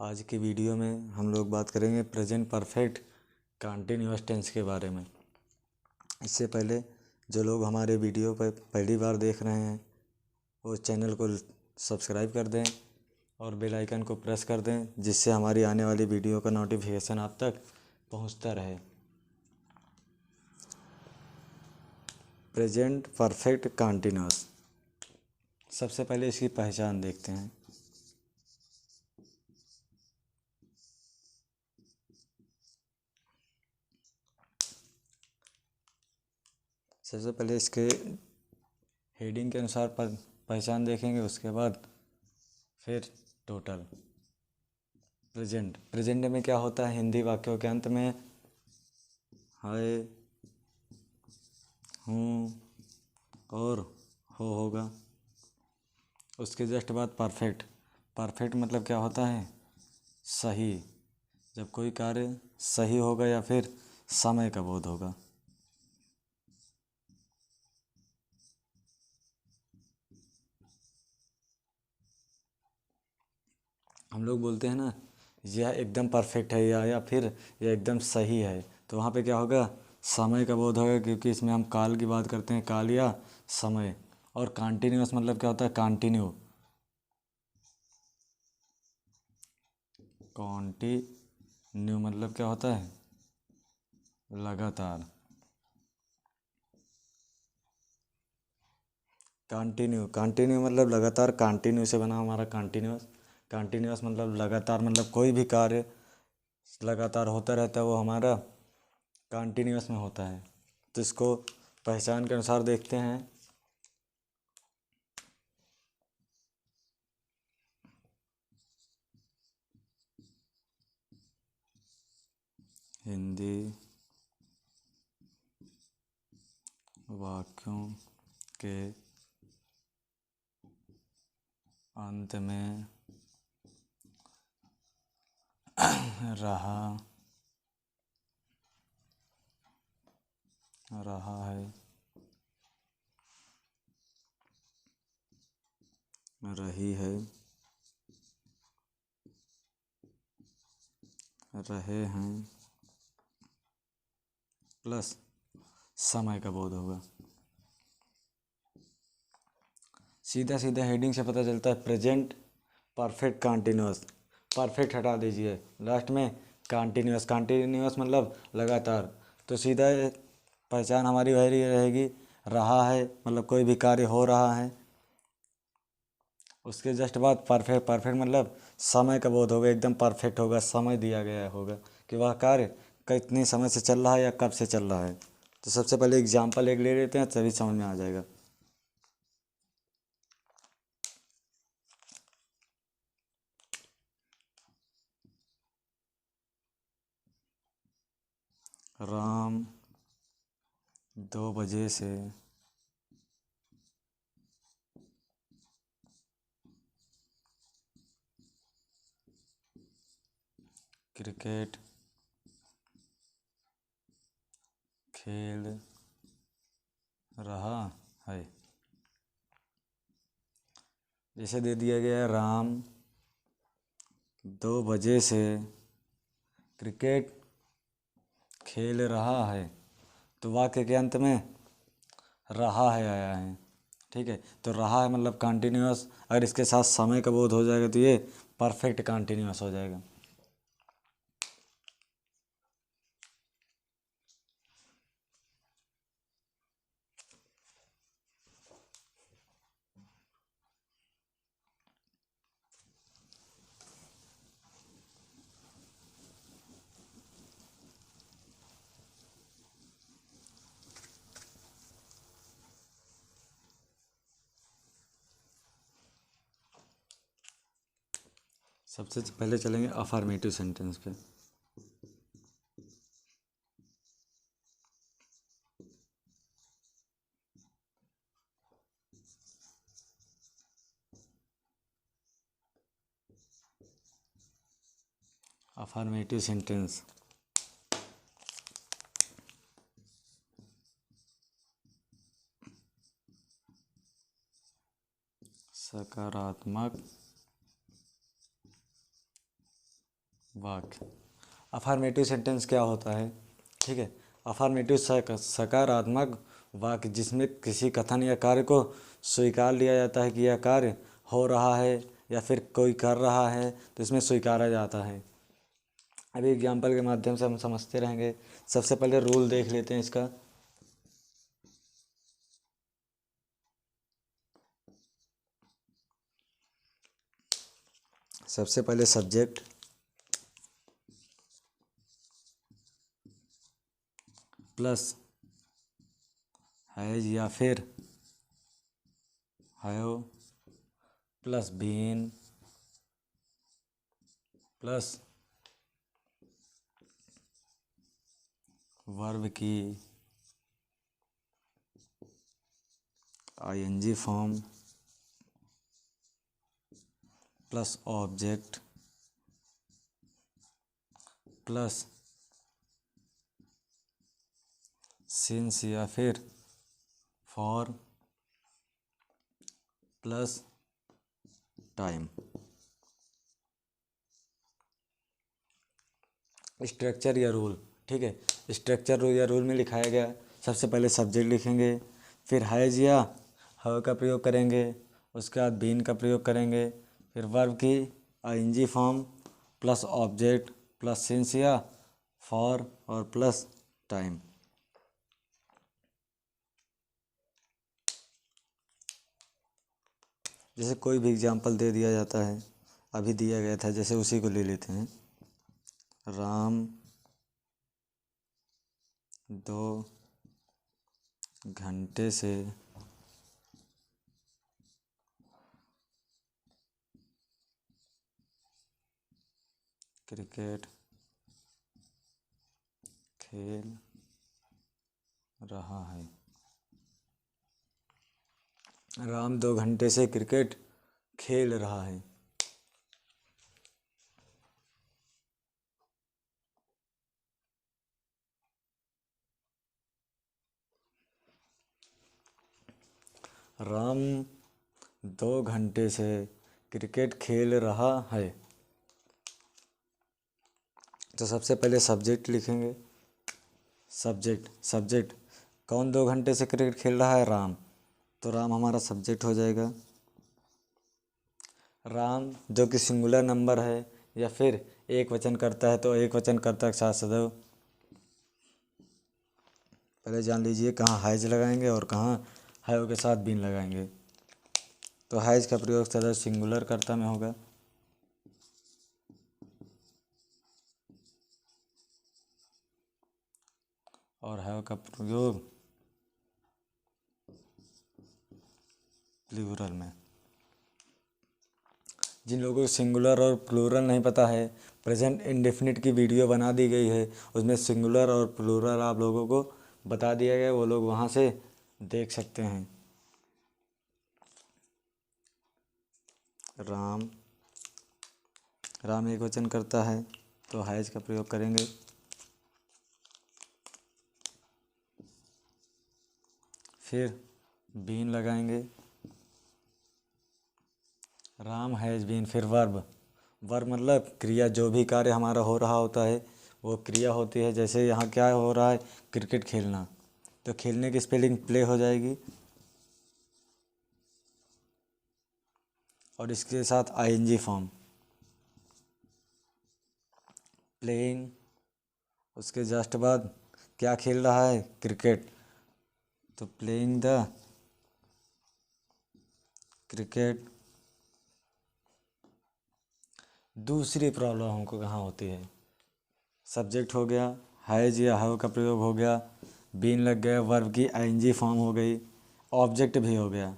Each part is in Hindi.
आज की वीडियो में हम लोग बात करेंगे प्रेजेंट परफेक्ट कंटीन्यूअस टेंस के बारे में। इससे पहले जो लोग हमारे वीडियो पर पहली बार देख रहे हैं वो चैनल को सब्सक्राइब कर दें और बेल आइकन को प्रेस कर दें, जिससे हमारी आने वाली वीडियो का नोटिफिकेशन आप तक पहुंचता रहे। प्रेजेंट परफेक्ट कंटीन्यूअस, सबसे पहले इसकी पहचान देखते हैं। सबसे पहले इसके हेडिंग के अनुसार पहचान देखेंगे, उसके बाद फिर टोटल। प्रेजेंट में क्या होता है, हिंदी वाक्यों के अंत में है, हूँ और होगा। उसके जस्ट बाद परफेक्ट मतलब क्या होता है, सही। जब कोई कार्य सही होगा या फिर समय का बोध होगा। हम लोग बोलते हैं ना, यह एकदम परफेक्ट है या फिर यह एकदम सही है, तो वहाँ पे क्या होगा, समय का बोध होगा, क्योंकि इसमें हम काल की बात करते हैं, काल या समय। और कंटिन्यूअस मतलब क्या होता है, कॉन्टिन्यू मतलब क्या होता है, लगातार। कंटिन्यू मतलब लगातार, कंटिन्यू से बना हमारा कंटिन्यूअस मतलब लगातार, मतलब कोई भी कार्य लगातार होता रहता है, वो हमारा कंटिन्यूअस में होता है। तो इसको पहचान के अनुसार देखते हैं। हिंदी वाक्यों के अंत में रहा है, रही है, रहे हैं, प्लस समय का बोध होगा। सीधा सीधा हेडिंग से पता चलता है प्रेजेंट परफेक्ट कंटिन्यूअस। परफेक्ट हटा दीजिए, लास्ट में कंटिन्यूअस मतलब लगातार। तो सीधा पहचान हमारी वही रहेगी, रहा है मतलब कोई भी कार्य हो रहा है। उसके जस्ट बाद परफेक्ट मतलब समय का बोध होगा, एकदम परफेक्ट होगा, समय दिया गया होगा कि वह कार्य कितने समय से चल रहा है या कब से चल रहा है। तो सबसे पहले एग्जाम्पल एक ले लेते हैं, तभी समझ में आ जाएगा। राम 2 बजे से क्रिकेट खेल रहा है। जैसे दे दिया गया है, राम 2 बजे से क्रिकेट खेल रहा है, तो वाक्य के अंत में रहा है आया है। ठीक है, तो रहा है मतलब कंटिन्यूअस। अगर इसके साथ समय का बोध हो जाएगा तो ये परफेक्ट कंटिन्यूअस हो जाएगा। सबसे पहले चलेंगे अफर्मेटिव सेंटेंस पे। अफर्मेटिव सेंटेंस सकारात्मक वाक्य। अफर्मेटिव सेंटेंस क्या होता है? ठीक है, अफर्मेटिव सकारात्मक वाक्य जिसमें किसी कथन या कार्य को स्वीकार लिया जाता है कि यह कार्य हो रहा है या फिर कोई कर रहा है, तो इसमें स्वीकारा जाता है। अभी एग्जाम्पल के माध्यम से हम समझते रहेंगे। सबसे पहले रूल देख लेते हैं इसका। सबसे पहले सब्जेक्ट प्लस हैज या फिर have plus been plus verb की ING form plus object plus since या फिर फॉर प्लस टाइम। स्ट्रक्चर या रूल, ठीक है, स्ट्रक्चर या रूल में लिखाया गया। सबसे पहले सब्जेक्ट लिखेंगे, फिर हैज या हैव का प्रयोग करेंगे, उसके बाद बीन का प्रयोग करेंगे, फिर वर्ब की ING form plus object plus since या फॉर और प्लस टाइम। जैसे कोई भी एग्जांपल दे दिया जाता है, अभी दिया गया था, जैसे उसी को ले लेते हैं। राम 2 घंटे से क्रिकेट खेल रहा है। राम 2 घंटे से क्रिकेट खेल रहा है। राम 2 घंटे से क्रिकेट खेल रहा है। तो सबसे पहले सब्जेक्ट लिखेंगे। सब्जेक्ट कौन 2 घंटे से क्रिकेट खेल रहा है? राम। तो राम हमारा सब्जेक्ट हो जाएगा। राम जो कि सिंगुलर नंबर है या फिर एक वचन करता है, तो एक वचन कर्ता के साथ सदैव पहले जान लीजिए कहाँ हैज लगाएंगे और कहाँ हैव के साथ बीन लगाएंगे। तो हैज का प्रयोग सदैव सिंगुलर कर्ता में होगा और हैव का प्रयोग प्लूरल में। जिन लोगों को सिंगुलर और प्लूरल नहीं पता है, प्रेजेंट इंडेफिनिट की वीडियो बना दी गई है, उसमें सिंगुलर और प्लूरल आप लोगों को बता दिया गया, वो लोग वहाँ से देख सकते हैं। राम एक वचन करता है तो हैज का प्रयोग करेंगे। फिर बीन लगाएंगे। राम हैज बीन, फिर वर्ब मतलब क्रिया, जो भी कार्य हमारा हो रहा होता है वो क्रिया होती है। जैसे यहाँ क्या हो रहा है? क्रिकेट खेलना, तो खेलने की स्पेलिंग प्ले हो जाएगी और इसके साथ आईएनजी फॉर्म प्लेइंग। उसके जस्ट बाद क्या खेल रहा है? क्रिकेट, तो प्लेइंग द क्रिकेट। दूसरी प्रॉब्लम हमको कहाँ होती है? सब्जेक्ट हो गया, हैज या हैव का प्रयोग हो गया, बीन लग गया, वर्ब की आईएनजी फॉर्म हो गई, ऑब्जेक्ट भी हो गया।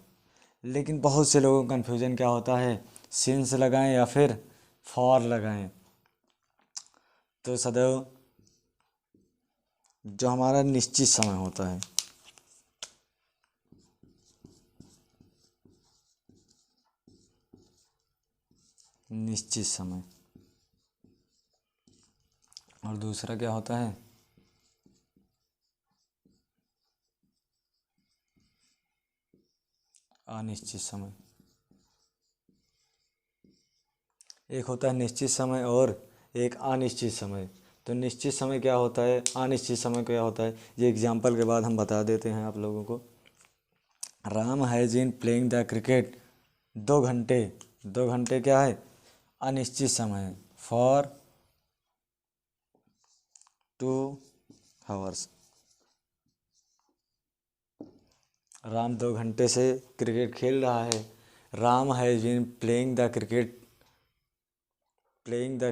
लेकिन बहुत से लोगों का कन्फ्यूजन क्या होता है? सिंस लगाएं या फिर फॉर लगाएं। तो सदैव जो हमारा निश्चित समय होता है, निश्चित समय, और दूसरा क्या होता है? अनिश्चित समय। एक होता है निश्चित समय और एक अनिश्चित समय। तो निश्चित समय क्या होता है, अनिश्चित समय क्या होता है, ये एग्जाम्पल के बाद हम बता देते हैं आप लोगों को। Ram has been playing the cricket 2 घंटे। 2 घंटे क्या है, अनिश्चित समय है, फॉर 2 आवर्स। राम 2 घंटे से क्रिकेट खेल रहा है। Ram has been playing the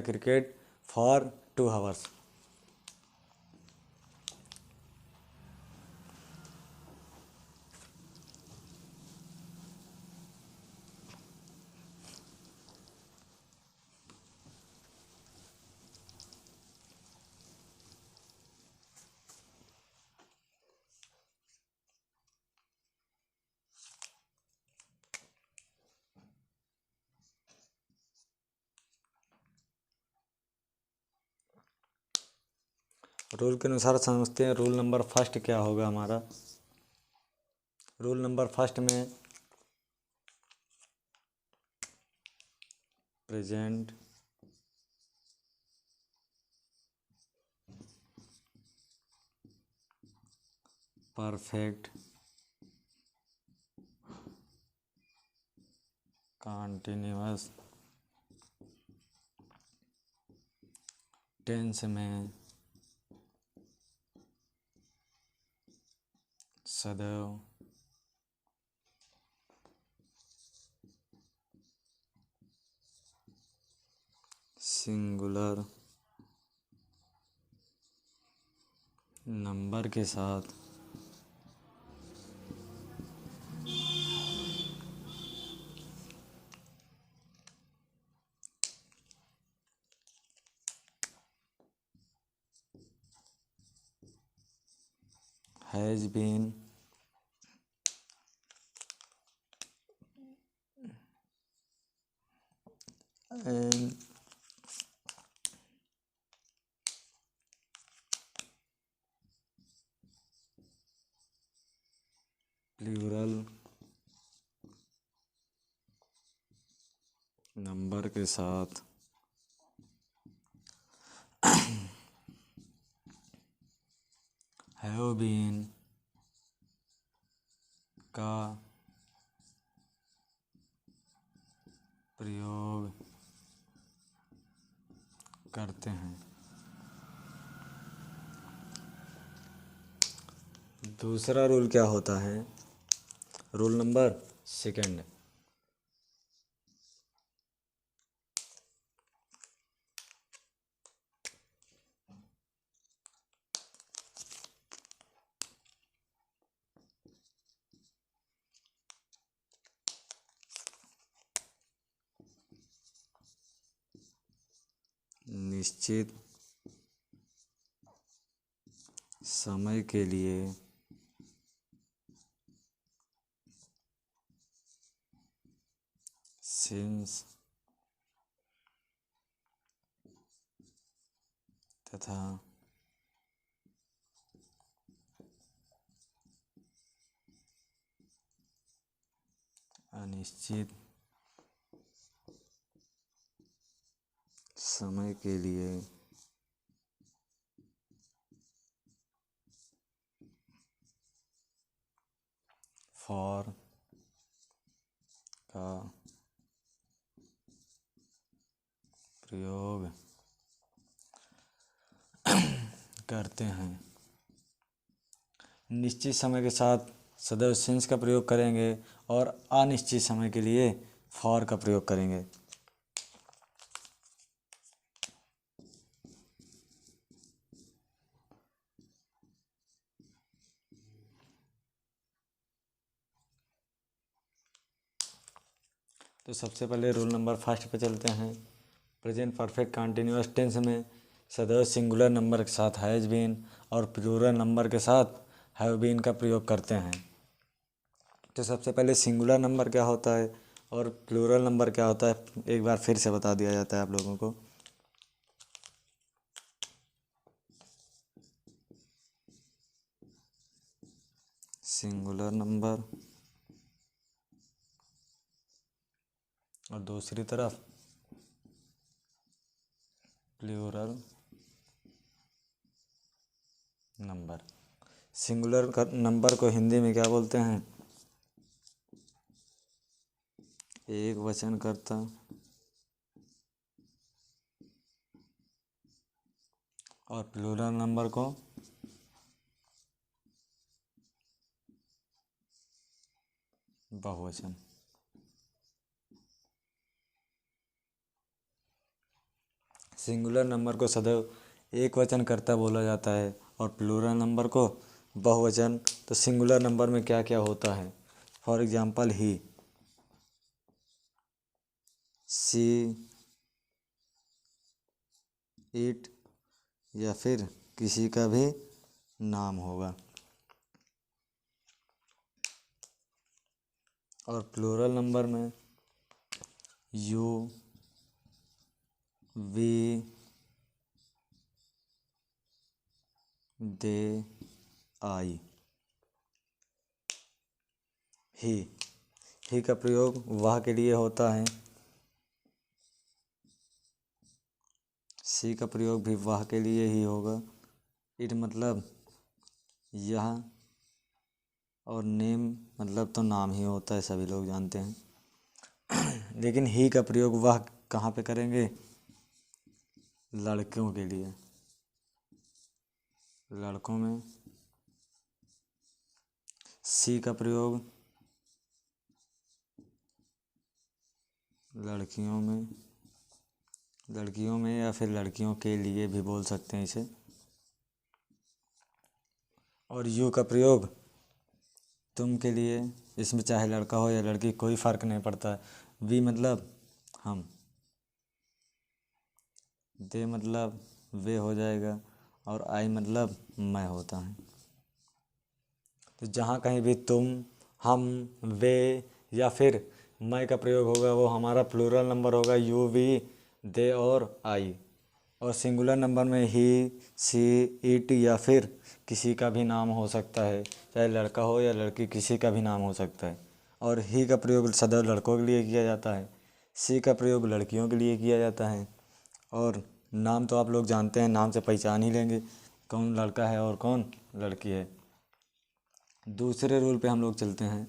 cricket for 2 hours. Rule के अनुसार समझते हैं। रूल नंबर फर्स्ट क्या होगा हमारा। रूल नंबर फर्स्ट में प्रेजेंट परफेक्ट कंटिन्यूअस टेंस में सदैव सिंगुलर नंबर के साथ has been and plural number के साथ हैव बीन का प्रयोग करते हैं। दूसरा रूल क्या होता है, रूल नंबर सेकंड। निश्चित समय के लिए सिंस तथा अनिश्चित समय के लिए फॉर का प्रयोग करते हैं। निश्चित समय के साथ सदैव सिंस का प्रयोग करेंगे और अनिश्चित समय के लिए फॉर का प्रयोग करेंगे। तो सबसे पहले रूल नंबर फर्स्ट पे चलते हैं। प्रेजेंट परफेक्ट कंटिन्यूअस टेंस में सदैव सिंगुलर नंबर के साथ हैज़ बीन और प्लूरल नंबर के साथ हैव बीन का प्रयोग करते हैं। तो सबसे पहले सिंगुलर नंबर क्या होता है और प्लूरल नंबर क्या होता है, एक बार फिर से बता दिया जाता है आप लोगों को। सिंगुलर नंबर और दूसरी तरफ प्लूरल नंबर। सिंगुलर नंबर को हिंदी में क्या बोलते हैं? एक वचन कर्ता। और प्लूरल नंबर को बहुवचन। सिंगुलर नंबर को सदैव एक वचन कर्ता बोला जाता है और प्लूरल नंबर को बहुवचन। तो सिंगुलर नंबर में क्या क्या होता है? For example he, she, it, या फिर किसी का भी नाम होगा। और प्लूरल नंबर में you, we, they, I. He का प्रयोग वह के लिए होता है। सी का प्रयोग भी वह के लिए ही होगा। इट मतलब यह, और नेम मतलब तो नाम ही होता है, सभी लोग जानते हैं। लेकिन ही का प्रयोग वह कहाँ पे करेंगे? लड़कों के लिए, लड़कों में। सी का प्रयोग लड़कियों में, लड़कियों में या फिर लड़कियों के लिए भी बोल सकते हैं इसे। और यू का प्रयोग तुम के लिए, इसमें चाहे लड़का हो या लड़की कोई फ़र्क नहीं पड़ता है। वी मतलब हम, दे मतलब वे हो जाएगा, और आई मतलब मैं होता है। तो जहाँ कहीं भी तुम, हम, वे या फिर मैं का प्रयोग होगा वो हमारा प्लूरल नंबर होगा, यू, वी, दे और आई। और सिंगुलर नंबर में ही, सी, इट या फिर किसी का भी नाम हो सकता है, चाहे लड़का हो या लड़की, किसी का भी नाम हो सकता है। और ही का प्रयोग सदैव लड़कों के लिए किया जाता है। सी का प्रयोग लड़कियों के लिए किया जाता है। और नाम तो आप लोग जानते हैं, नाम से पहचान ही लेंगे कौन लड़का है और कौन लड़की है। दूसरे रूल पे हम लोग चलते हैं।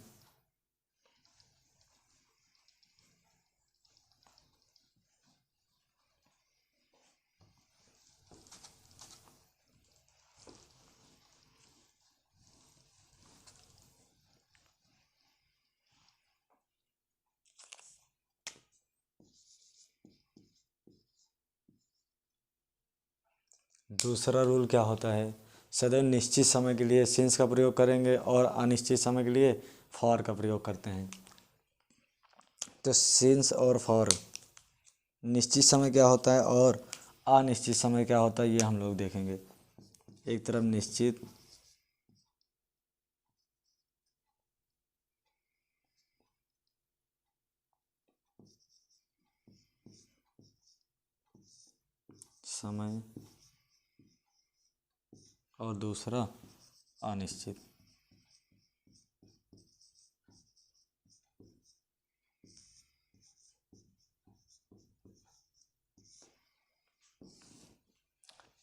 दूसरा रूल क्या होता है? सदैव निश्चित समय के लिए सिंस का प्रयोग करेंगे और अनिश्चित समय के लिए फॉर का प्रयोग करते हैं। तो सिंस और फॉर, निश्चित समय क्या होता है और अनिश्चित समय क्या होता है, ये हम लोग देखेंगे। एक तरफ निश्चित समय और दूसरा अनिश्चित।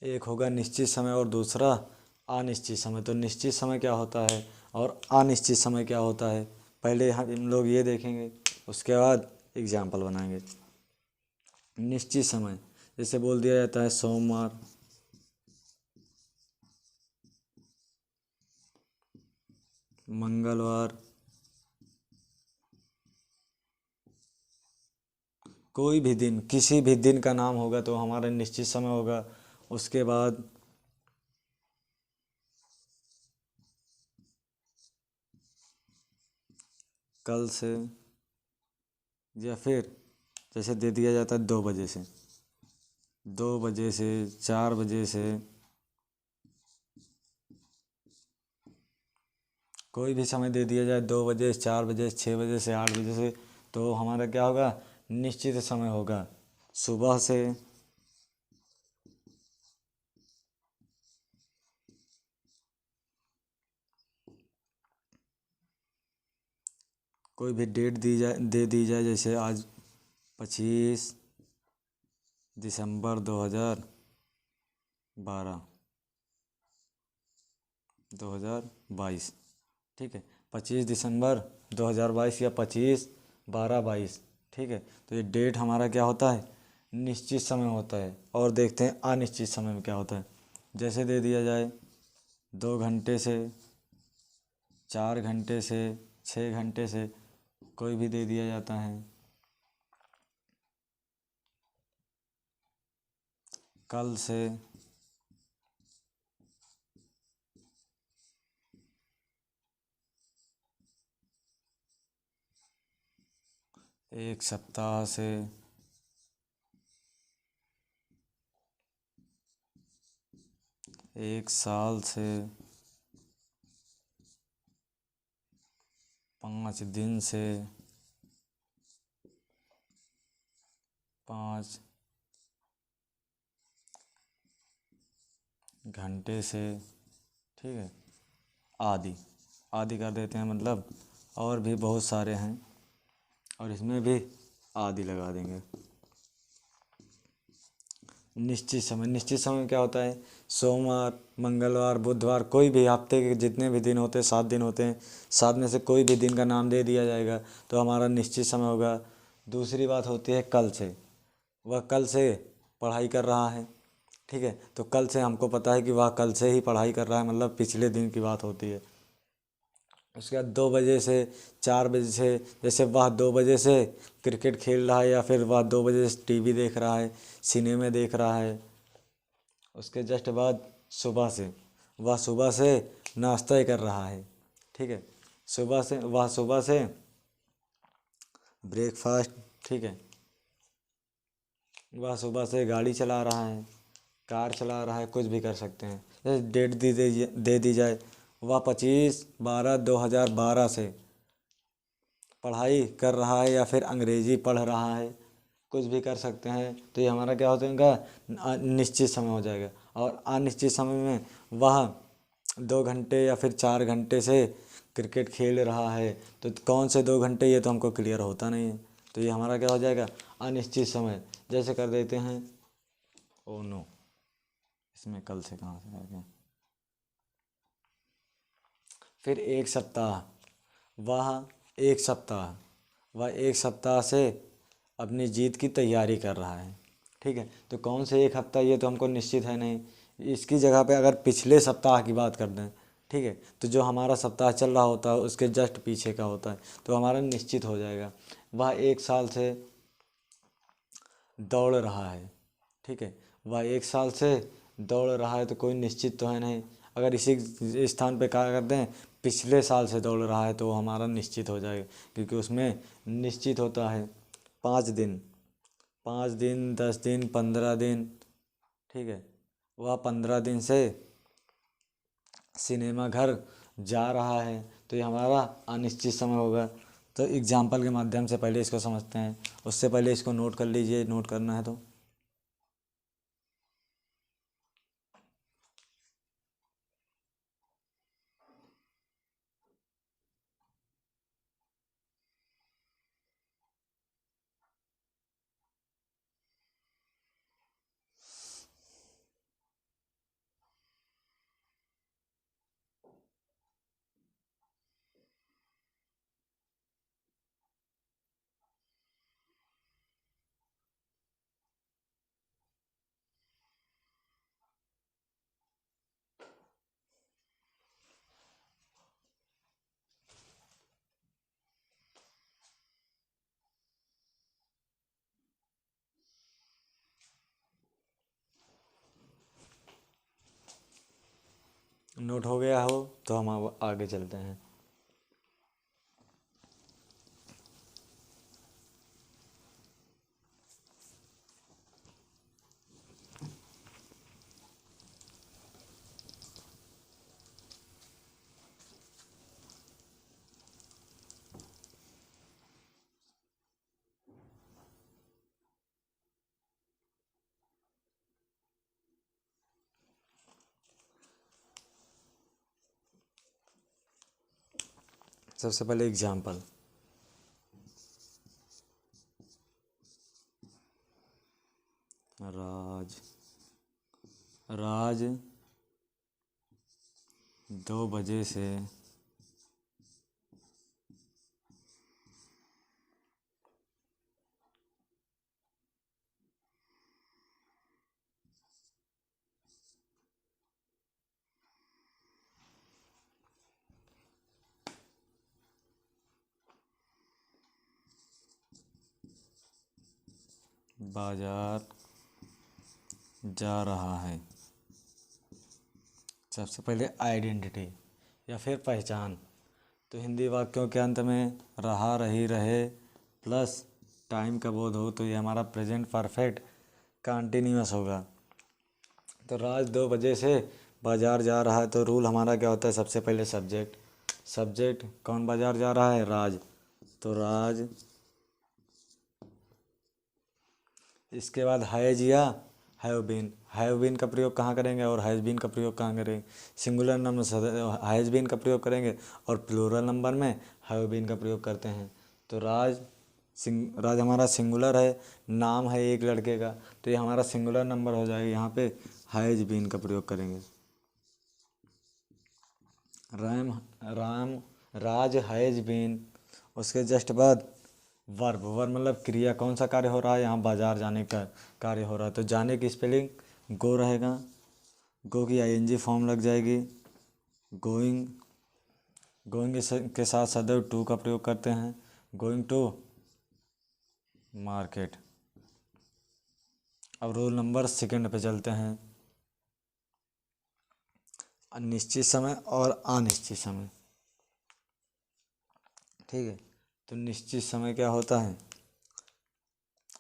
एक होगा निश्चित समय और दूसरा अनिश्चित समय। तो निश्चित समय क्या होता है और अनिश्चित समय क्या होता है, पहले हम लोग ये देखेंगे, उसके बाद एग्जाम्पल बनाएंगे। निश्चित समय जैसे बोल दिया जाता है सोमवार, मंगलवार, कोई भी दिन, किसी भी दिन का नाम होगा तो हमारा निश्चित समय होगा। उसके बाद कल से, या फिर जैसे दे दिया जाता है 2 बजे से, 2 बजे से 4 बजे से, कोई भी समय दे दिया जाए, 2 बजे से 4 बजे से 6 बजे से 8 बजे से, तो हमारा क्या होगा? निश्चित समय होगा। सुबह से, कोई भी डेट दी जाए, दे दी जाए, जैसे आज 25 दिसंबर 2012 2022, ठीक है। 25 दिसंबर 2022 या 25/12/22, ठीक है। तो ये डेट हमारा क्या होता है, निश्चित समय होता है। और देखते हैं अनिश्चित समय में क्या होता है। जैसे दे दिया जाए 2 घंटे से, 4 घंटे से, 6 घंटे से, कोई भी दे दिया जाता है। कल से, एक सप्ताह से, 1 साल से, 5 दिन से, 5 घंटे से, ठीक है, आदि आदि कर देते हैं। मतलब और भी बहुत सारे हैं और इसमें भी आदि लगा देंगे। निश्चित समय क्या होता है, सोमवार, मंगलवार, बुधवार, कोई भी हफ्ते के जितने भी दिन होते हैं, 7 दिन होते हैं, 7 में से कोई भी दिन का नाम दे दिया जाएगा तो हमारा निश्चित समय होगा। दूसरी बात होती है कल से, वह कल से पढ़ाई कर रहा है, ठीक है। तो कल से हमको पता है कि वह कल से ही पढ़ाई कर रहा है, मतलब पिछले दिन की बात होती है। उसके बाद 2 बजे से, 4 बजे से, जैसे वह 2 बजे से क्रिकेट खेल रहा है या फिर वह 2 बजे से टीवी देख रहा है, सिनेमा देख रहा है। उसके जस्ट बाद सुबह से, वह सुबह से नाश्ता ही कर रहा है, ठीक है। सुबह से ब्रेकफास्ट, ठीक है। वह सुबह से गाड़ी चला रहा है, कार चला रहा है, कुछ भी कर सकते हैं। जैसे डेट दे दी जाए, वह 25/12/2012 से पढ़ाई कर रहा है या फिर अंग्रेजी पढ़ रहा है, कुछ भी कर सकते हैं। तो ये हमारा क्या हो जाएगा, निश्चित समय हो जाएगा। और अनिश्चित समय में वह 2 घंटे या फिर 4 घंटे से क्रिकेट खेल रहा है, तो कौन से 2 घंटे, ये तो हमको क्लियर होता नहीं है। तो ये हमारा क्या हो जाएगा, अनिश्चित समय। जैसे कर देते हैं, ओ नो, इसमें कल से कहाँ से आ गया। फिर वह एक सप्ताह वह 1 सप्ताह से अपनी जीत की तैयारी कर रहा है, ठीक है। तो कौन से एक हफ्ता, ये तो हमको निश्चित है नहीं। इसकी जगह पे अगर पिछले सप्ताह की बात कर दें, ठीक है, तो जो हमारा सप्ताह चल रहा होता है उसके जस्ट पीछे का होता है, तो हमारा निश्चित हो जाएगा। वह 1 साल से दौड़ रहा है, ठीक है। वह 1 साल से दौड़ रहा है, तो कोई निश्चित तो है नहीं। अगर इसी स्थान पे क्या कर दें, पिछले साल से दौड़ रहा है, तो वो हमारा निश्चित हो जाएगा, क्योंकि उसमें निश्चित होता है 5 दिन, 5 दिन, 10 दिन, 15 दिन, ठीक है। वह 15 दिन से सिनेमा घर जा रहा है, तो ये हमारा अनिश्चित समय होगा। तो एग्जाम्पल के माध्यम से पहले इसको समझते हैं, उससे पहले इसको नोट कर लीजिए, नोट करना है तो। नोट हो गया हो तो हम अब आगे चलते हैं। सबसे पहले एग्जाम्पल, राज राज 2 बजे से बाजार जा रहा है। सबसे पहले आइडेंटिटी या फिर पहचान, तो हिंदी वाक्यों के अंत में रहा, रही, रहे प्लस टाइम का बोध हो तो ये हमारा प्रेजेंट परफेक्ट कंटिन्यूअस होगा। तो राज 2 बजे से बाजार जा रहा है, तो रूल हमारा क्या होता है, सबसे पहले सब्जेक्ट कौन बाजार जा रहा है, राज, तो राज। इसके बाद हैज या हैव बीन का प्रयोग कहाँ करेंगे और हैज़ बीन का प्रयोग कहाँ करेंगे, सिंगुलर नंबर में हैज़ बीन का प्रयोग करेंगे और प्लूरल नंबर में हैव बीन का प्रयोग करते हैं। तो राज हमारा सिंगुलर है, नाम है एक लड़के का, तो ये हमारा सिंगुलर नंबर हो जाएगा, यहाँ पे हैज़ बीन का प्रयोग करेंगे। राज हैज़ बीन, उसके जस्ट बाद वर्ब मतलब क्रिया, कौन सा कार्य हो रहा है, यहाँ बाजार जाने का कार्य हो रहा है, तो जाने की स्पेलिंग गो रहेगा, गो की आईएनजी फॉर्म लग जाएगी, गोइंग के साथ सदैव टू का प्रयोग करते हैं, गोइंग टू मार्केट। अब रूल नंबर 2 पे चलते हैं, निश्चित समय और अनिश्चित समय। ठीक है, तो निश्चित समय क्या होता है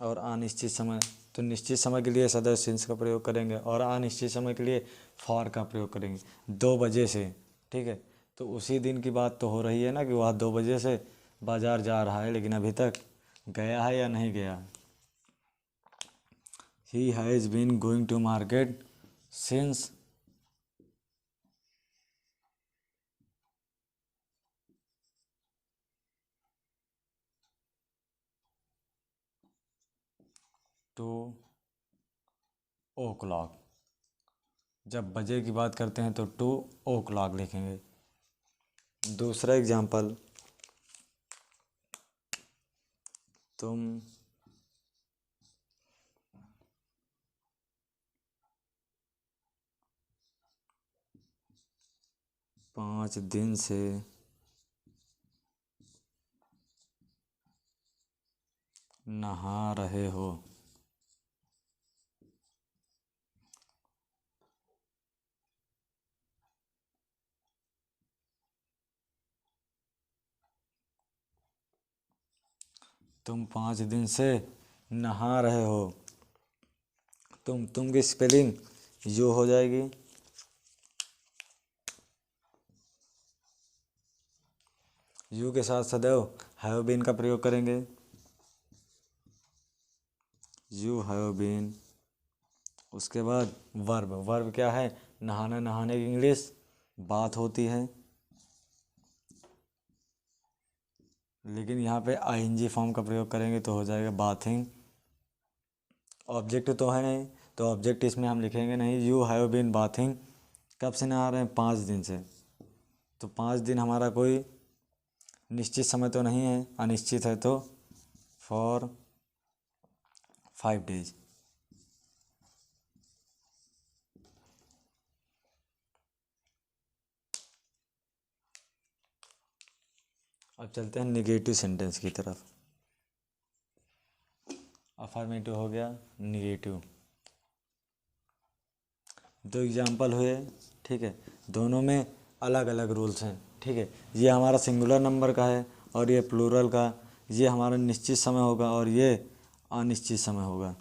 और अनिश्चित समय, तो निश्चित समय के लिए सदैव सिंस का प्रयोग करेंगे और अनिश्चित समय के लिए फॉर का प्रयोग करेंगे। 2 बजे से, ठीक है, तो उसी दिन की बात तो हो रही है ना कि वह 2 बजे से बाजार जा रहा है, लेकिन अभी तक गया है या नहीं गया है। He has been going to market since two o'clock. जब बजे की बात करते हैं तो 2 o'clock लिखेंगे। दूसरा एग्जाम्पल, तुम 5 दिन से नहा रहे हो। तुम 5 दिन से नहा रहे हो, तुम की स्पेलिंग यू हो जाएगी, यू के साथ सदैव हैव बीन का प्रयोग करेंगे, यू हैव बीन। उसके बाद वर्ब क्या है, नहाने की इंग्लिश बात होती है, लेकिन यहाँ पे आईएनजी फॉर्म का प्रयोग करेंगे तो हो जाएगा बाथिंग। ऑब्जेक्ट तो है नहीं, तो ऑब्जेक्ट इसमें हम लिखेंगे नहीं, यू हैव बीन बाथिंग। कब से नहा रहे हैं, 5 दिन से, तो 5 दिन हमारा कोई निश्चित समय तो नहीं है, अनिश्चित है, तो फॉर 5 days। अब चलते हैं निगेटिव सेंटेंस की तरफ। अफर्मेटिव हो गया, निगेटिव। 2 एग्जाम्पल हुए, ठीक है, दोनों में अलग अलग रूल्स हैं। ठीक है, ये हमारा सिंगुलर नंबर का है और ये प्लूरल का, ये हमारा निश्चित समय होगा और ये अनिश्चित समय होगा।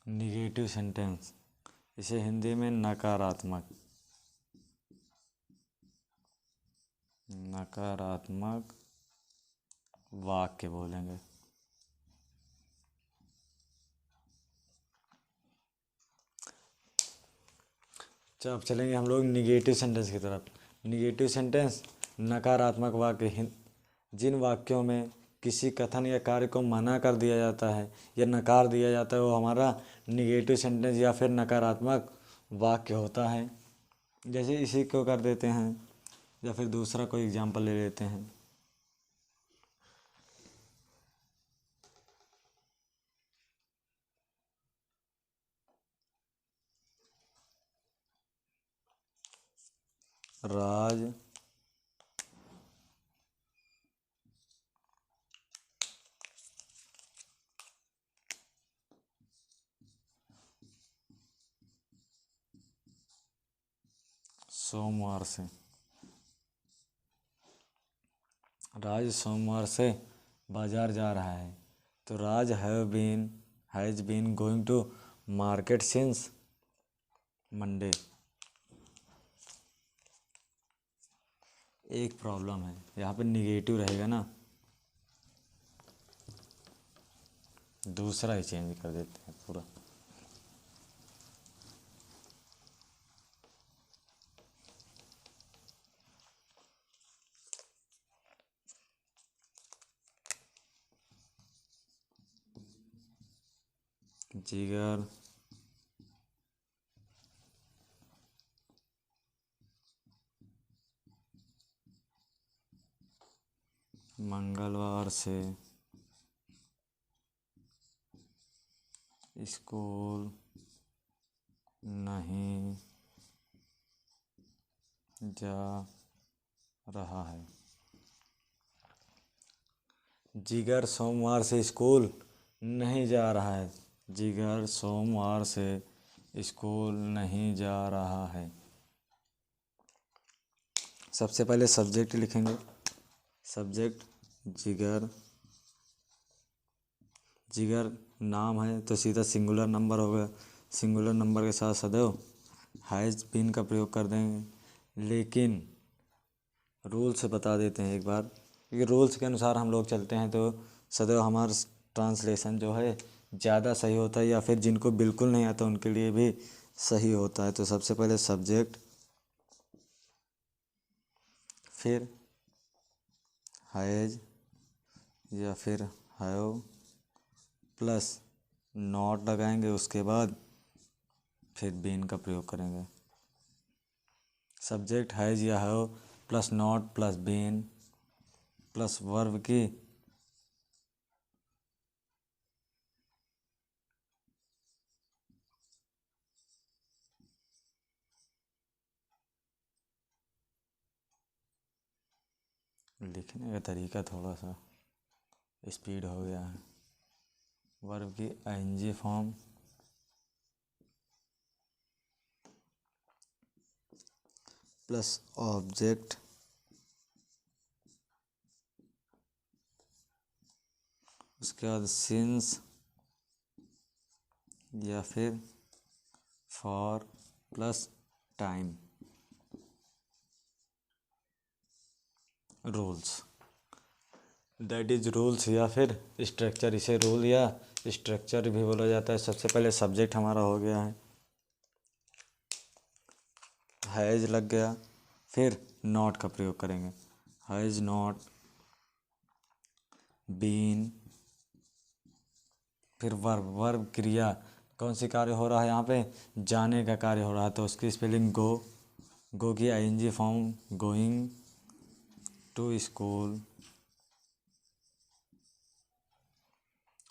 निगेटिव सेंटेंस, इसे हिंदी में नकारात्मक नकारात्मक वाक्य बोलेंगे। चलो अब चलेंगे हम लोग निगेटिव सेंटेंस की तरफ। निगेटिव सेंटेंस नकारात्मक वाक्य, जिन वाक्यों में किसी कथन या कार्य को मना कर दिया जाता है या नकार दिया जाता है वो हमारा निगेटिव सेंटेंस या फिर नकारात्मक वाक्य होता है। जैसे इसी को कर देते हैं या फिर दूसरा कोई एग्जाम्पल ले लेते हैं। राज सोमवार से बाजार जा रहा है। तो Raj has been going to market since Monday. एक प्रॉब्लम है, यहाँ पे निगेटिव रहेगा ना, दूसरा ही चेंज कर देते हैं पूरा। जिगर मंगलवार से स्कूल नहीं जा रहा है। जिगर सोमवार से स्कूल नहीं जा रहा है। जिगर सोमवार से स्कूल नहीं जा रहा है। सबसे पहले सब्जेक्ट लिखेंगे। सब्जेक्ट जिगर नाम है तो सीधा सिंगुलर नंबर होगा। सिंगुलर नंबर के साथ सदैव हैज़ बीन का प्रयोग कर देंगे। लेकिन रूल्स बता देते हैं एक बार, क्योंकि रूल्स के अनुसार हम लोग चलते हैं तो सदैव हमारा ट्रांसलेशन जो है ज़्यादा सही होता है, या फिर जिनको बिल्कुल नहीं आता उनके लिए भी सही होता है। तो सबसे पहले सब्जेक्ट, फिर हैज़ या फिर हैव प्लस नॉट लगाएंगे, उसके बाद फिर बीन का प्रयोग करेंगे। सब्जेक्ट हैज़ या have plus not plus been plus verb की लिखने का तरीका थोड़ा सा स्पीड हो गया है। वर्ब की आईएनजी फॉर्म प्लस ऑब्जेक्ट उसके बाद सिंस या फिर for plus time. Rules, that is rules या फिर स्ट्रक्चर, इसे रूल या स्ट्रक्चर भी बोला जाता है। सबसे पहले सब्जेक्ट हमारा हो गया है, हैज़ लग गया, फिर नॉट का प्रयोग करेंगे। हैज़ नॉट बीन, फिर वर्ब क्रिया, कौन सी कार्य हो रहा है यहाँ पे, जाने का कार्य हो रहा है, तो उसकी स्पेलिंग गो की ING form going to school.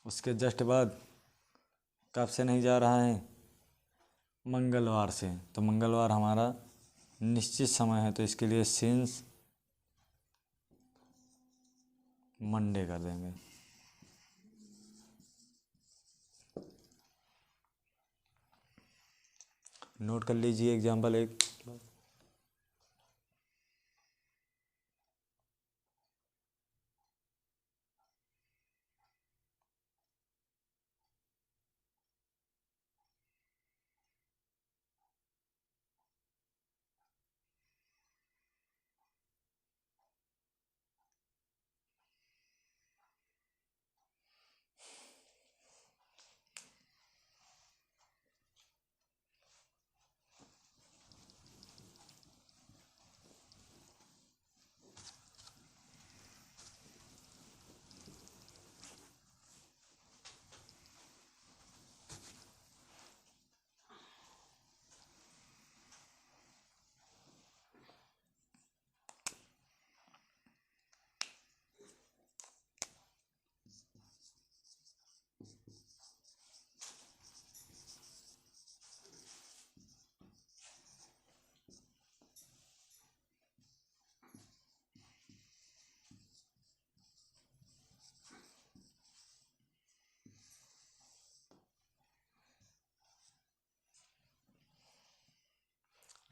उसके जस्ट बाद कब से नहीं जा रहा है, मंगलवार से। तो मंगलवार हमारा निश्चित समय है, तो इसके लिए सिंस मंडे कर देंगे। नोट कर लीजिए एग्जाम्पल एक।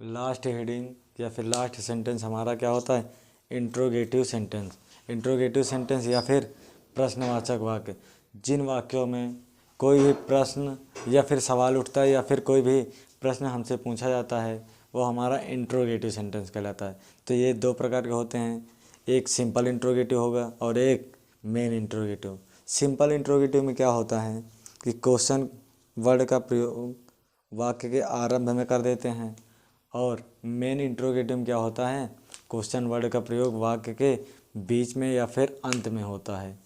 लास्ट हेडिंग या फिर लास्ट सेंटेंस हमारा क्या होता है, इंट्रोगेटिव सेंटेंस। इंट्रोगेटिव सेंटेंस या फिर प्रश्नवाचक वाक्य, जिन वाक्यों में कोई भी प्रश्न या फिर सवाल उठता है या फिर कोई भी प्रश्न हमसे पूछा जाता है, वो हमारा इंट्रोगेटिव सेंटेंस कहलाता है। तो ये दो प्रकार के होते हैं, एक सिंपल इंट्रोगेटिव होगा और एक मेन इंट्रोगेटिव। सिंपल इंट्रोगेटिव में क्या होता है कि क्वेश्चन वर्ड का प्रयोग वाक्य के आरंभ में कर देते हैं, और मेन इंट्रोगेटिव में क्या होता है, क्वेश्चन वर्ड का प्रयोग वाक्य के बीच में या फिर अंत में होता है।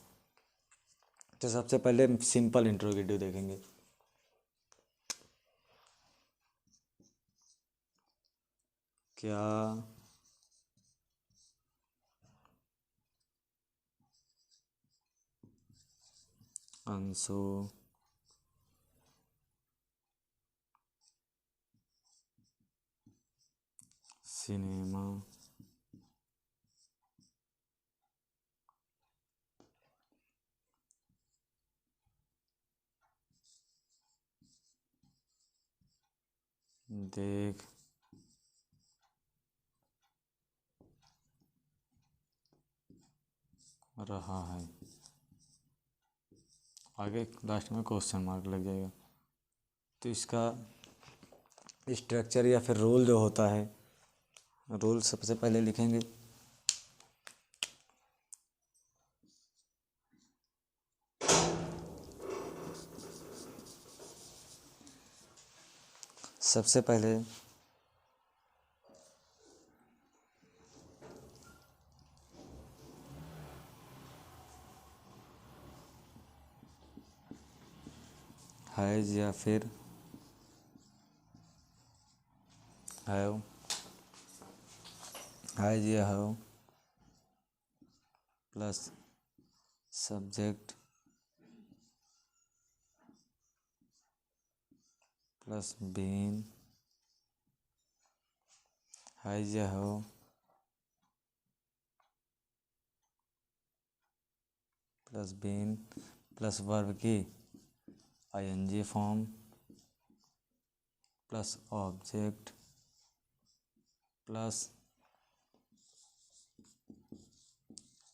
तो सबसे पहले सिंपल इंट्रोगेटिव देखेंगे। क्या अंशु सिनेमा देख रहा है? आगे लास्ट में क्वेश्चन मार्क लग जाएगा। तो इसका स्ट्रक्चर या फिर रूल जो होता है, रूल सबसे पहले लिखेंगे। सबसे पहले हैज या फिर हैव, हैज या have plus subject plus been, has या have plus been plus verb की ING form plus object plus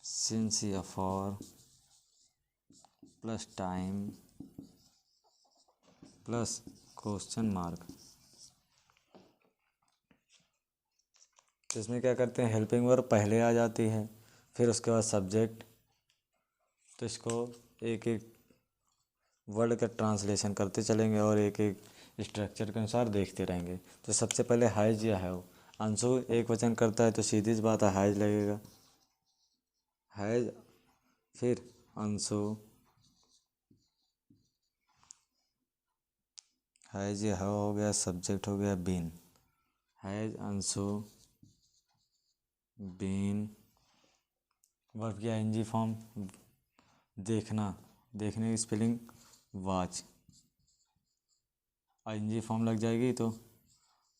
since या for plus time plus question mark. तो इसमें क्या करते हैं, हेल्पिंग वर्ब पहले आ जाती है, फिर उसके बाद सब्जेक्ट। तो इसको एक एक वर्ड का ट्रांसलेशन करते चलेंगे और एक एक स्ट्रक्चर के अनुसार देखते रहेंगे। तो सबसे पहले हैज या हैव, अंशु एक वचन करता है तो सीधी सी बात है हैज लगेगा, हैज। फिर अंशु, हैज या हैव हो गया, सब्जेक्ट हो गया been, has Anshu been, verb की आईएनजी फॉर्म देखना, देखने की स्पेलिंग वाच, आईएनजी फॉर्म लग जाएगी तो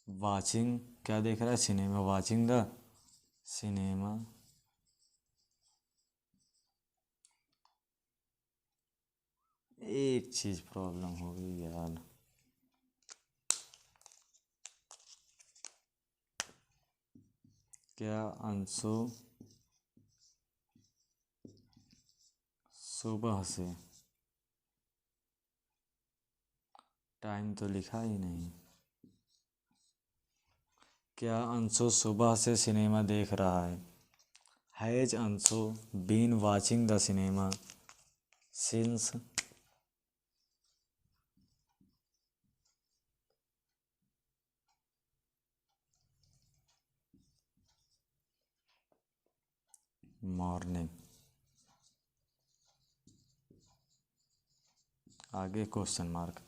वाचिंग, क्या देख रहा है, सिनेमा, वाचिंग द सिनेमा। एक चीज़ प्रॉब्लम हो गई यार, क्या अंशु सुबह से, टाइम तो लिखा ही नहीं, क्या अंशु सुबह से सिनेमा देख रहा है? Has Anshu been watching the cinema since morning. आगे क्वेश्चन मार्क।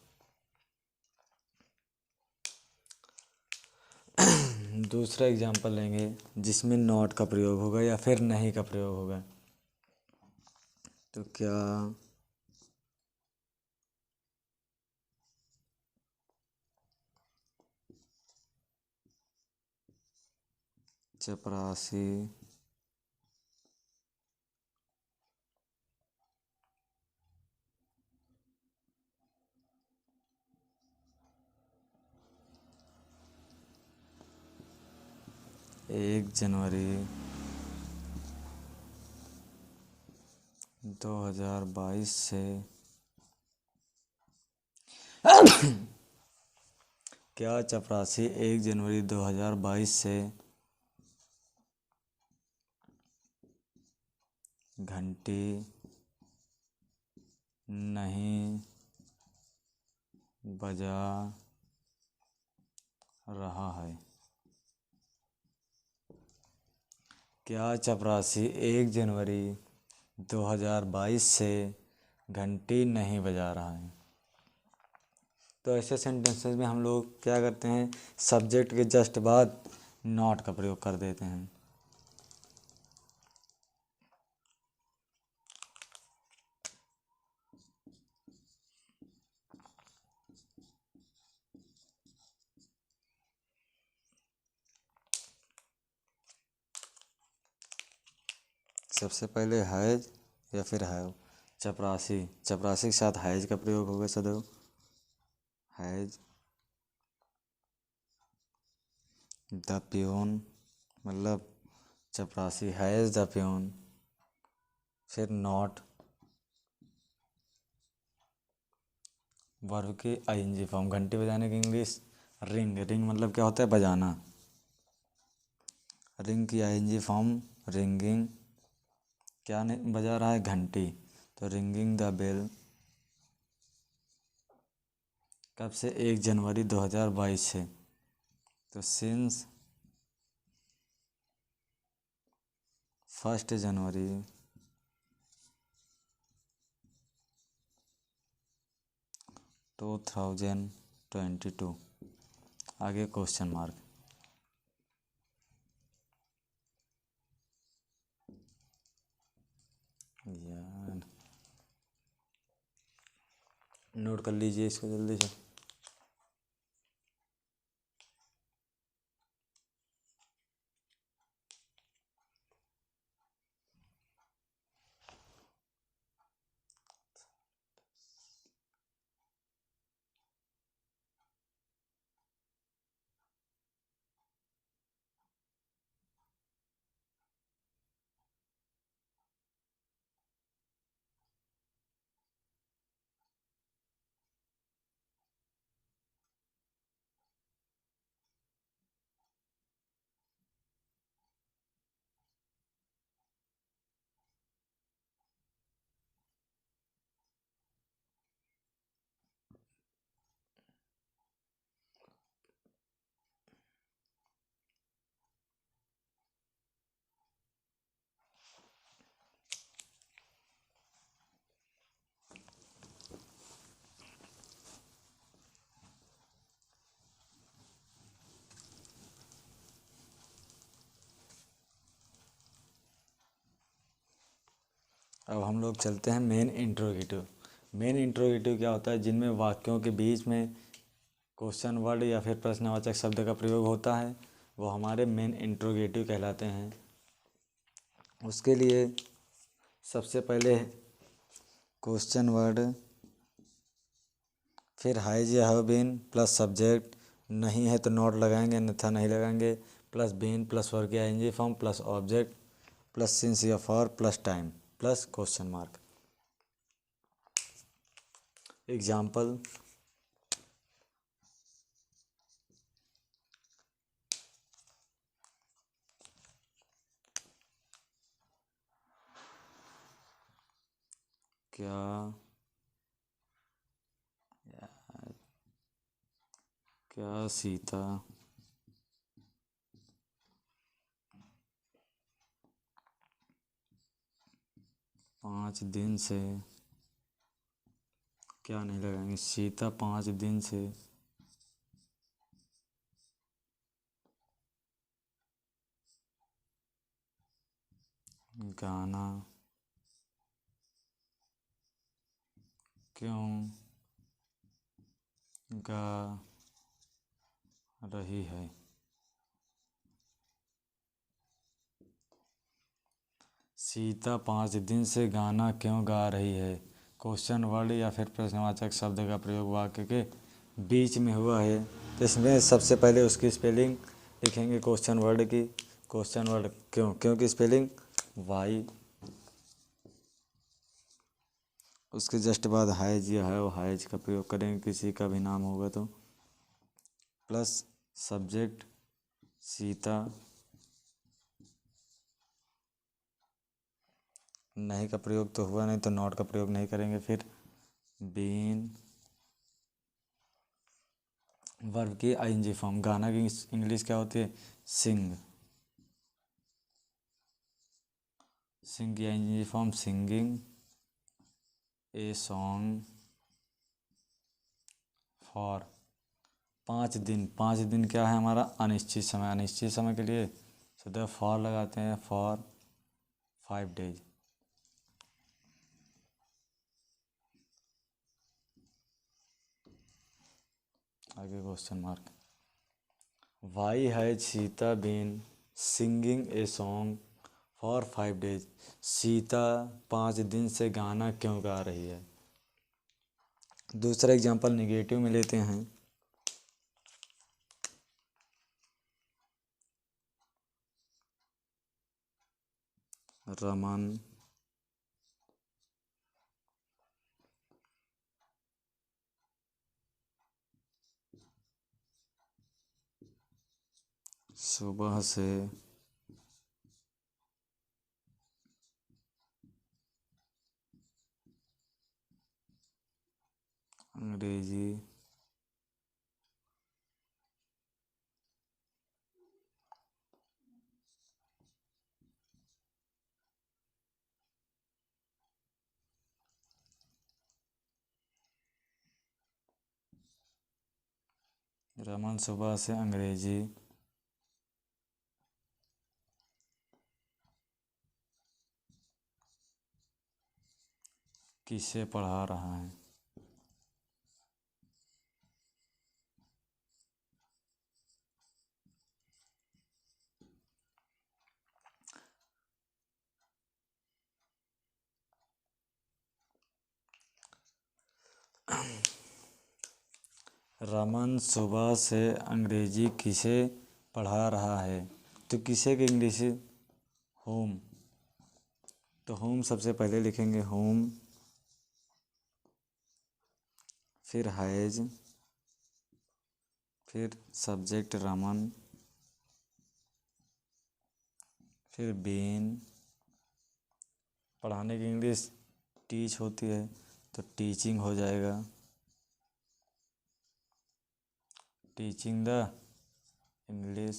दूसरा एग्जांपल लेंगे जिसमें नॉट का प्रयोग होगा या फिर नहीं का प्रयोग होगा। तो क्या चपरासी 1 जनवरी 2022 से क्या चपरासी 1 जनवरी 2022 से घंटी नहीं बजा रहा है? क्या चपरासी 1 जनवरी 2022 से घंटी नहीं बजा रहा है? तो ऐसे सेंटेंसेस में हम लोग क्या करते हैं, सब्जेक्ट के जस्ट बाद नॉट का प्रयोग कर देते हैं। सबसे पहले हैज या फिर हैव। चपरासी, चपरासी के साथ हैज का प्रयोग होगा सदैव। हैज द प्यून, मतलब चपरासी हैज द प्यून। फिर नॉट, वर्ब की आईएनजी फॉर्म। घंटी बजाने की इंग्लिश रिंग। रिंग मतलब क्या होता है, बजाना। रिंग की आईएनजी फॉर्म रिंगिंग। क्या नहीं बजा रहा है, घंटी, तो रिंगिंग द बेल। कब से, 1 जनवरी 2022 से, तो सिंस 1 जनवरी 2022। आगे क्वेश्चन मार्क। यार नोट कर लीजिए इसको जल्दी से। अब हम लोग चलते हैं मेन इंट्रोगेटिव। मेन इंट्रोगेटिव क्या होता है, जिनमें वाक्यों के बीच में क्वेश्चन वर्ड या फिर प्रश्नवाचक शब्द का प्रयोग होता है, वो हमारे मेन इंट्रोगेटिव कहलाते हैं। उसके लिए सबसे पहले क्वेश्चन वर्ड, फिर हैज या हैव बीन प्लस सब्जेक्ट, नहीं है तो नॉट लगाएंगे अन्यथा नहीं लगाएंगे, प्लस बीन प्लस वर्ब की ING form plus object plus since या for plus time plus question mark. Example, क्या सीता 5 दिन से, क्या नहीं लगाएंगे, सीता 5 दिन से गाना क्यों गा रही है? सीता 5 दिन से गाना क्यों गा रही है? क्वेश्चन वर्ड या फिर प्रश्नवाचक शब्द का प्रयोग वाक्य के बीच में हुआ है, तो इसमें सबसे पहले उसकी स्पेलिंग लिखेंगे क्वेश्चन वर्ड की, क्वेश्चन वर्ड क्यों, क्योंकि स्पेलिंग वाई, उसके जस्ट बाद हाइज या है वो हाइज का प्रयोग करेंगे किसी का भी नाम होगा तो, प्लस सब्जेक्ट सीता, नहीं का प्रयोग तो हुआ नहीं तो नॉट का प्रयोग नहीं करेंगे। फिर बीन, वर्ब की आईएनजी फॉर्म, गाना की इंग्लिश क्या होती है, सिंग, सिंग की ING form singing, a song, for 5 दिन, 5 दिन क्या है हमारा अनिश्चित समय, अनिश्चित समय के लिए सीधा फॉर लगाते हैं, फॉर 5 days। आगे question mark, why has Sita been singing a song for 5 days, Sita 5 दिन से गाना क्यों गा रही है। दूसरा एग्जांपल निगेटिव में लेते हैं, रमन सुबह से अंग्रेजी रमन सुबह से अंग्रेजी किसे पढ़ा रहा है। रमन सुबह से अंग्रेजी किसे पढ़ा रहा है, तो किसे की इंग्लिश, होम, तो होम सबसे पहले लिखेंगे होम, फिर हैज, फिर सब्जेक्ट रमन, फिर बीन, पढ़ाने की इंग्लिश टीच होती है तो टीचिंग हो जाएगा, टीचिंग द इंग्लिश,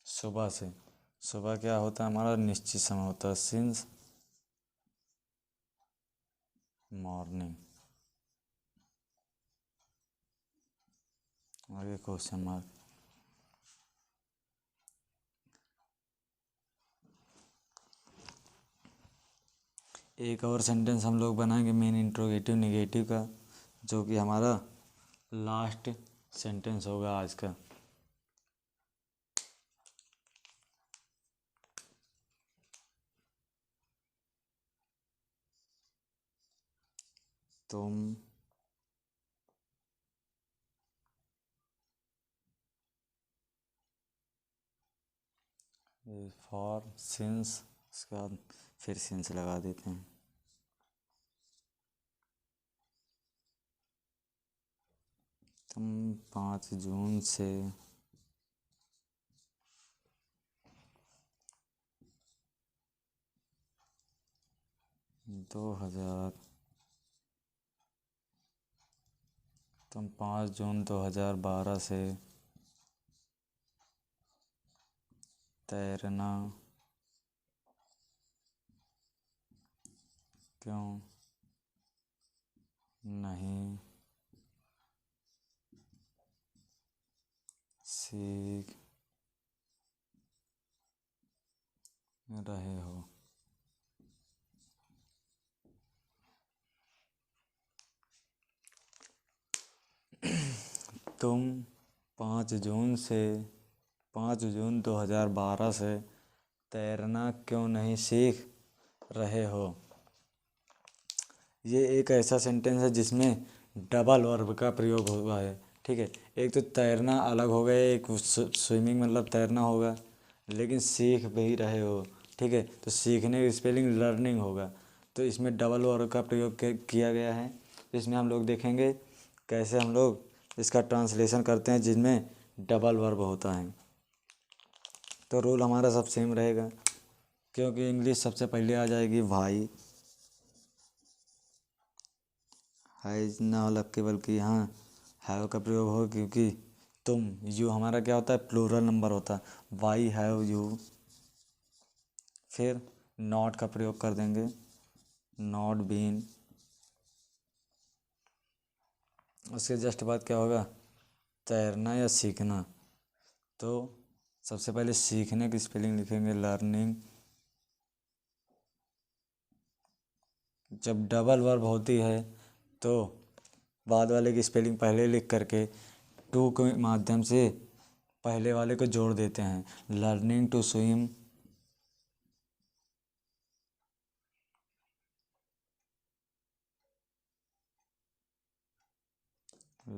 सुबह से, सुबह क्या होता है हमारा निश्चित समय होता है, सिंस मॉर्निंग। आगे क्वेश्चन मार्क, एक और सेंटेंस हम लोग बनाएंगे मेन इंट्रोगेटिव निगेटिव का, जो कि हमारा लास्ट सेंटेंस होगा आज का। तुम फॉर सिंस, उसके बाद फिर सिंस लगा देते हैं। तुम 5 जून से 2000, तुम 5 जून 2012 से तैरना क्यों नहीं सीख रहे हो। तुम 5 जून से 5 जून 2012 से तैरना क्यों नहीं सीख रहे हो। ये एक ऐसा सेंटेंस है जिसमें डबल वर्ब का प्रयोग हुआ है। ठीक है, एक तो तैरना अलग हो गया, एक स्विमिंग मतलब तैरना होगा, लेकिन सीख भी रहे हो। ठीक है, तो सीखने की स्पेलिंग लर्निंग होगा, तो इसमें डबल वर्ब का प्रयोग किया गया है। इसमें हम लोग देखेंगे कैसे हम लोग इसका ट्रांसलेशन करते हैं जिनमें डबल वर्ब होता है। तो रूल हमारा सब सेम रहेगा, क्योंकि इंग्लिश सबसे पहले आ जाएगी भाई, हैज ना लग के, बल्कि यहाँ हैव का प्रयोग हो, क्योंकि तुम, यू हमारा क्या होता है, प्लूरल नंबर होता है, वाई हैव यू। फिर नॉट का प्रयोग कर देंगे, नॉट बीन। उसके जस्ट बाद क्या होगा, तैरना या सीखना। तो सबसे पहले सीखने की स्पेलिंग लिखेंगे लर्निंग। जब डबल वर्ब होती है तो बाद वाले की स्पेलिंग पहले लिख करके टू के माध्यम से पहले वाले को जोड़ देते हैं, learning to swim.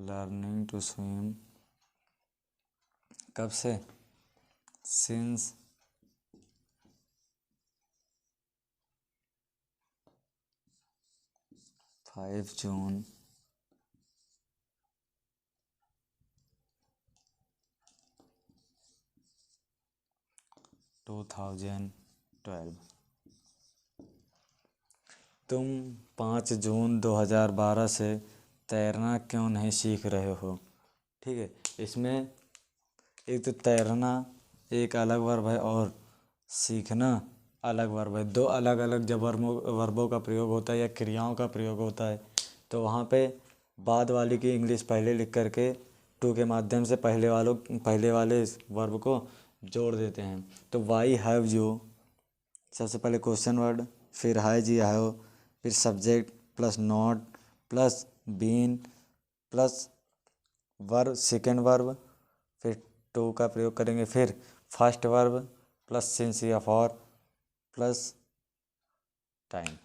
Learning to swim कब से, सिंस 5 जून 2012। तुम 5 जून 2012 से तैरना क्यों नहीं सीख रहे हो। ठीक है, इसमें एक तो तैरना एक अलग वर्ब है और सीखना अलग वर्ब है। दो अलग अलग जब वर्बों का प्रयोग होता है या क्रियाओं का प्रयोग होता है, तो वहाँ पे बाद वाली की इंग्लिश पहले लिख करके टू के माध्यम से पहले वाले वर्ब को जोड़ देते हैं। तो वाई हैव यू, सबसे पहले क्वेश्चन वर्ड, फिर हैज या हैव, फिर subject plus not plus been plus verb second verb, फिर टू का प्रयोग करेंगे, फिर फर्स्ट वर्ब प्लस सिंस या फॉर प्लस टाइम।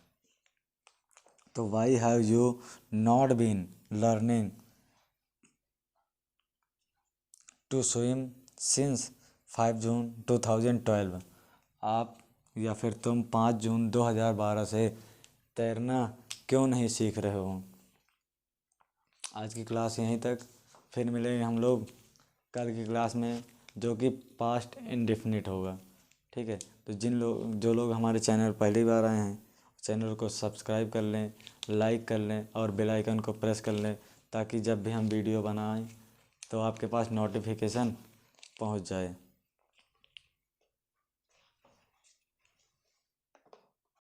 तो why have you not been learning to swim since 5 June 2012। आप या फिर तुम 5 जून 2012 से तैरना क्यों नहीं सीख रहे हो। आज की क्लास यहीं तक, फिर मिलेंगे हम लोग कल की क्लास में, जो कि पास्ट इंडेफिनिट होगा। ठीक है, तो जो लोग हमारे चैनल पहली बार आए हैं, चैनल को सब्सक्राइब कर लें, लाइक कर लें और बेल आइकन को प्रेस कर लें, ताकि जब भी हम वीडियो बनाएं तो आपके पास नोटिफिकेशन पहुंच जाए।